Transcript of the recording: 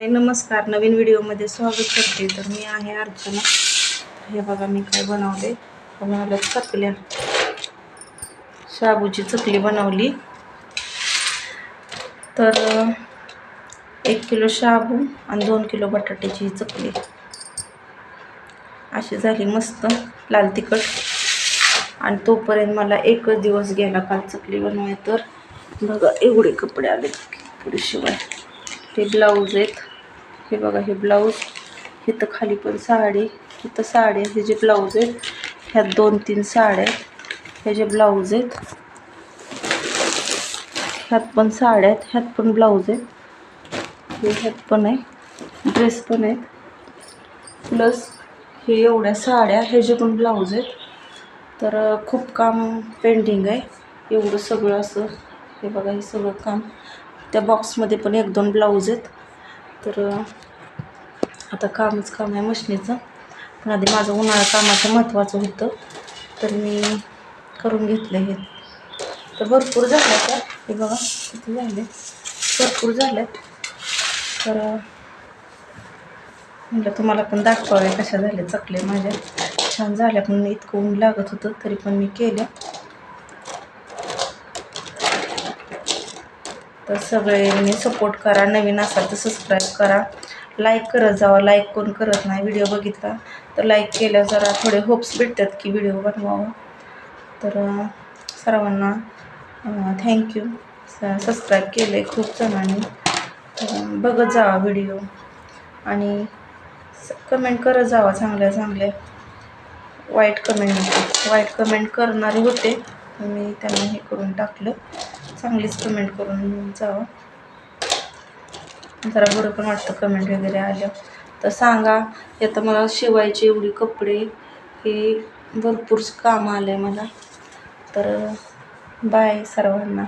नमस्कार, नवीन व्हिडिओमध्ये स्वागत करते. तर मी आहे अर्चना. हे बघा मी काय बनवले. बनवलं चकल्या, शाबूची चकली बनवली. तर 1 किलो शाबू आणि 2 किलो बटाट्याची चकली अशी झाली मस्त लाल तिखट. आणि तोपर्यंत मला एकच दिवस गेला काल चकली बनवाय. तर बघा एवढे कपडे आले पुरीशिवाय. हे ब्लाऊज आहेत, हे बघा हे ब्लाऊज, इथं खाली पण साडी, इथं साडी, हे जे ब्लाऊज आहेत, ह्यात 2-3 साड्या आहेत, हे जे ब्लाऊज आहेत, ह्यात पण साड्या आहेत, ह्यात पण ब्लाऊज आहेत, ह्यात पण आहे, ड्रेस पण आहेत, प्लस हे एवढ्या साड्या, हे जे पण ब्लाऊज आहेत. तर खूप काम पेंडिंग आहे. एवढं सगळं असं हे बघा, हे सगळं काम. त्या बॉक्समध्ये पण 1-2 ब्लाऊज आहेत. तर आता कामच काम आहे मशनीचं. पण आधी माझं उन्हाळा कामाचं महत्त्वाचं होतं, तर मी करून घेतलं हे. तर भरपूर झालं. तर हे बघा किती झाले, भरपूर झाले. तर म्हटलं तुम्हाला पण दाखवावे कशा झाल्या चकल्या माझ्या. छान झाल्या, पण इतकं ऊन लागत होतं तरी पण मी केल्या. तर सगळ्यांनी सपोर्ट करा. नवीन असाल तर सबस्क्राईब करा, लाईक करत जावा. लाईक कोण करत नाही. व्हिडिओ बघितला तर लाईक केल्या जरा थोडे होप्स भेटतात की व्हिडिओ बनवावा. तर सर्वांना थँक्यू. सबस्क्राईब केलं आहे खूप जणांनी. तर बघत जावा व्हिडिओ आणि कमेंट करत जावा चांगल्या. वाईट कमेंट करणारे होते, मी त्यांना हे करून टाकलं. चांगलीच कमेंट करून जावा. जरा बरं पण वाटतं कमेंट वगैरे आल्या. तर सांगा. आता मला शिवायचे एवढे कपडे, हे भरपूर काम आलं आहे मला. तर बाय सर्वांना.